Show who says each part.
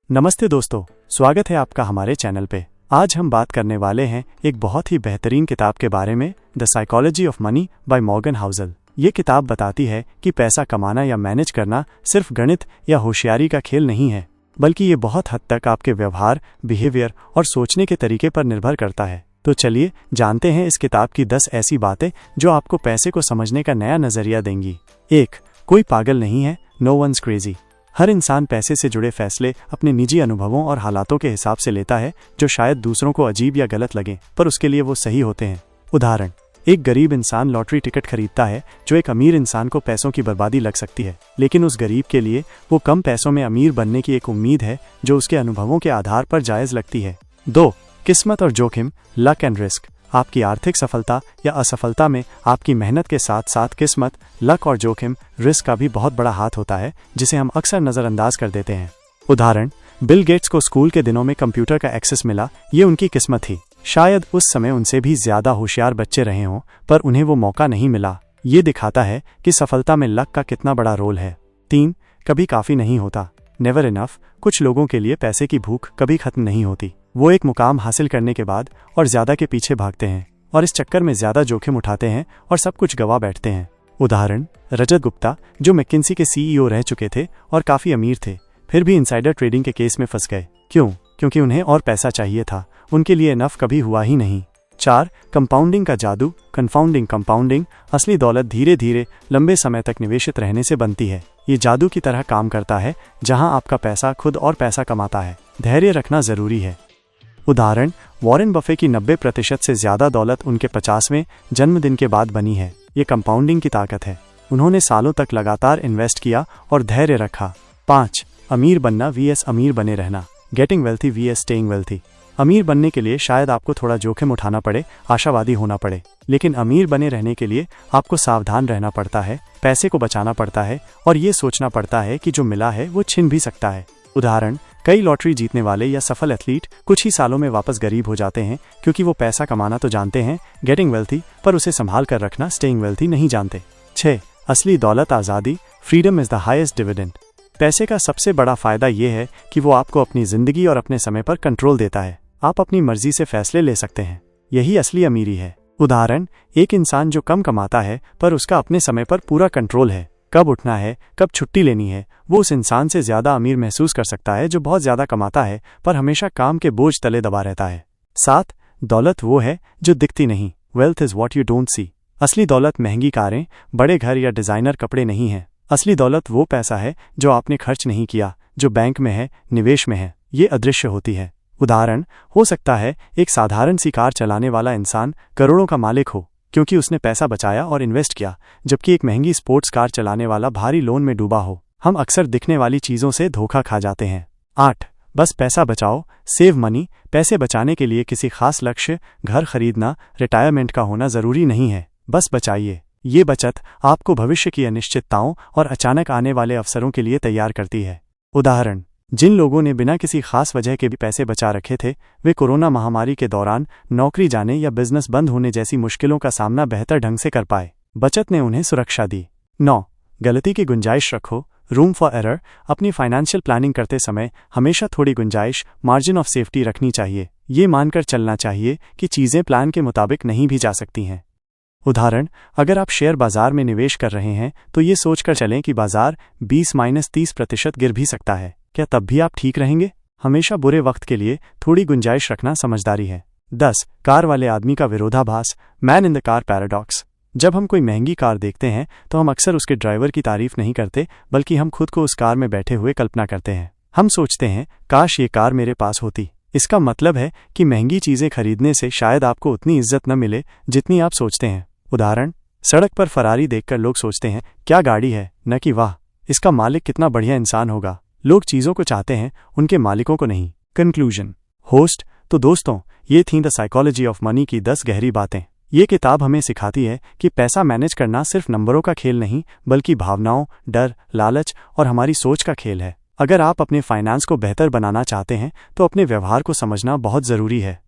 Speaker 1: नमस्ते दोस्तों, स्वागत है आपका हमारे चैनल पे। आज हम बात करने वाले हैं एक बहुत ही बेहतरीन किताब के बारे में, the psychology of money by Morgan Housel. ये किताब बताती है कि पैसा कमाना या मैनेज करना सिर्फ गणित या होशियारी का खेल नहीं है, बल्कि ये बहुत हद तक आपके व्यवहार, बिहेवियर और सोचने के तरीके पर निर्भर करता है। तो चलिए जानते हैं इस किताब की 10 ऐसी बातें जो आपको पैसे को समझने का नया नजरिया देंगी। 1. कोई पागल नहीं है, नो वन्स क्रेजी। हर इंसान पैसे से जुड़े फैसले अपने निजी अनुभवों और हालातों के हिसाब से लेता है, जो शायद दूसरों को अजीब या गलत लगे, पर उसके लिए वो सही होते हैं। उदाहरण, एक गरीब इंसान लॉटरी टिकट खरीदता है जो एक अमीर इंसान को पैसों की बर्बादी लग सकती है, लेकिन उस गरीब के लिए वो कम पैसों में अमीर बनने की एक उम्मीद है जो उसके अनुभवों के आधार पर जायज लगती है। 2. किस्मत और जोखिम, लक एंड रिस्क। आपकी आर्थिक सफलता या असफलता में आपकी मेहनत के साथ साथ किस्मत, लक और जोखिम, रिस्क का भी बहुत बड़ा हाथ होता है, जिसे हम अक्सर नज़रअंदाज कर देते हैं। उदाहरण, बिल गेट्स को स्कूल के दिनों में कंप्यूटर का एक्सेस मिला, ये उनकी किस्मत थी। शायद उस समय उनसे भी ज्यादा होशियार बच्चे रहे हों, पर उन्हें वो मौका नहीं मिला। ये दिखाता है कि सफलता में लक का कितना बड़ा रोल है। 3. कभी काफ़ी नहीं होता, नेवर इनफ। कुछ लोगों के लिए पैसे की भूख कभी खत्म नहीं होती। वो एक मुकाम हासिल करने के बाद और ज्यादा के पीछे भागते हैं और इस चक्कर में ज्यादा जोखिम उठाते हैं और सब कुछ गवा बैठते हैं। उदाहरण, रजत गुप्ता, जो मैकिन्सी के CEO रह चुके थे और काफी अमीर थे, फिर भी इनसाइडर ट्रेडिंग के केस में फंस गए। क्यों? क्योंकि उन्हें और पैसा चाहिए था, उनके लिए इनफ कभी हुआ ही नहीं। 4. कंपाउंडिंग का जादू, कंपाउंडिंग। असली दौलत धीरे धीरे लंबे समय तक निवेशित रहने से बनती है। ये जादू की तरह काम करता है, जहां आपका पैसा खुद और पैसा कमाता है। धैर्य रखना जरूरी है। उदाहरण, वॉरेन बफे की 90% से ज्यादा दौलत उनके 50वें जन्मदिन के बाद बनी है। ये कंपाउंडिंग की ताकत है। उन्होंने सालों तक लगातार इन्वेस्ट किया और धैर्य रखा। 5. अमीर बनना vs अमीर बने रहना, getting wealthy vs staying wealthy. अमीर बनने के लिए शायद आपको थोड़ा जोखिम उठाना पड़े, आशावादी होना पड़े, लेकिन अमीर बने रहने के लिए आपको सावधान रहना पड़ता है, पैसे को बचाना पड़ता है और ये सोचना पड़ता है कि जो मिला है वो छिन भी सकता है। उदाहरण, कई लॉटरी जीतने वाले या सफल एथलीट कुछ ही सालों में वापस गरीब हो जाते हैं, क्योंकि वो पैसा कमाना तो जानते हैं, गेटिंग वेल्थी, पर उसे संभाल कर रखना, स्टेइंग वेल्थी, नहीं जानते। 6. असली दौलत आज़ादी, freedom is the highest dividend. पैसे का सबसे बड़ा फायदा ये है कि वो आपको अपनी जिंदगी और अपने समय पर कंट्रोल देता है। आप अपनी मर्जी से फैसले ले सकते हैं। यही असली अमीरी है। उदाहरण, एक इंसान जो कम कमाता है पर उसका अपने समय पर पूरा कंट्रोल है, कब उठना है, कब छुट्टी लेनी है, वो उस इंसान से ज्यादा अमीर महसूस कर सकता है जो बहुत ज्यादा कमाता है पर हमेशा काम के बोझ तले दबा रहता है। 7. दौलत वो है जो दिखती नहीं, wealth is what you don't see. असली दौलत महंगी कारें, बड़े घर या डिजाइनर कपड़े नहीं है। असली दौलत वो पैसा है जो आपने खर्च नहीं किया, जो बैंक में है, निवेश में है। ये अदृश्य होती है। उदाहरण, हो सकता है एक साधारण सी कार चलाने वाला इंसान करोड़ों का मालिक हो, क्योंकि उसने पैसा बचाया और इन्वेस्ट किया, जबकि एक महंगी स्पोर्ट्स कार चलाने वाला भारी लोन में डूबा हो। हम अक्सर दिखने वाली चीजों से धोखा खा जाते हैं। 8. बस पैसा बचाओ, सेव मनी। पैसे बचाने के लिए किसी खास लक्ष्य, घर खरीदना, रिटायरमेंट का होना जरूरी नहीं है। बस बचाइए। ये बचत आपको भविष्य की अनिश्चितताओं और अचानक आने वाले अवसरों के लिए तैयार करती है। उदाहरण, जिन लोगों ने बिना किसी खास वजह के भी पैसे बचा रखे थे, वे कोरोना महामारी के दौरान नौकरी जाने या बिजनेस बंद होने जैसी मुश्किलों का सामना बेहतर ढंग से कर पाए। बचत ने उन्हें सुरक्षा दी। 9. गलती की गुंजाइश रखो, रूम फॉर एरर। अपनी फाइनेंशियल प्लानिंग करते समय हमेशा थोड़ी गुंजाइश, मार्जिन ऑफ सेफ्टी रखनी चाहिए। ये मानकर चलना चाहिए कि चीजें प्लान के मुताबिक नहीं भी जा सकती हैं। उदाहरण, अगर आप शेयर बाजार में निवेश कर रहे हैं तो ये सोचकर चलें कि बाजार 20-30% गिर भी सकता है। क्या तब भी आप ठीक रहेंगे? हमेशा बुरे वक्त के लिए थोड़ी गुंजाइश रखना समझदारी है। 10. कार वाले आदमी का विरोधाभास, man in the car paradox. जब हम कोई महंगी कार देखते हैं तो हम अक्सर उसके ड्राइवर की तारीफ नहीं करते, बल्कि हम खुद को उस कार में बैठे हुए कल्पना करते हैं। हम सोचते हैं, काश ये कार मेरे पास होती। इसका मतलब है कि महंगी चीजें खरीदने से शायद आपको उतनी इज्जत न मिले जितनी आप सोचते हैं। उदाहरण, सड़क पर फरारी देखकर लोग सोचते हैं, क्या गाड़ी है, न कि वाह, इसका मालिक कितना बढ़िया इंसान होगा। लोग चीजों को चाहते हैं, उनके मालिकों को नहीं। Conclusion, host. तो दोस्तों, ये थी द साइकोलॉजी ऑफ मनी की 10 गहरी बातें। ये किताब हमें सिखाती है कि पैसा मैनेज करना सिर्फ नंबरों का खेल नहीं, बल्कि भावनाओं, डर, लालच और हमारी सोच का खेल है। अगर आप अपने फाइनेंस को बेहतर बनाना चाहते हैं तो अपने व्यवहार को समझना बहुत जरूरी है।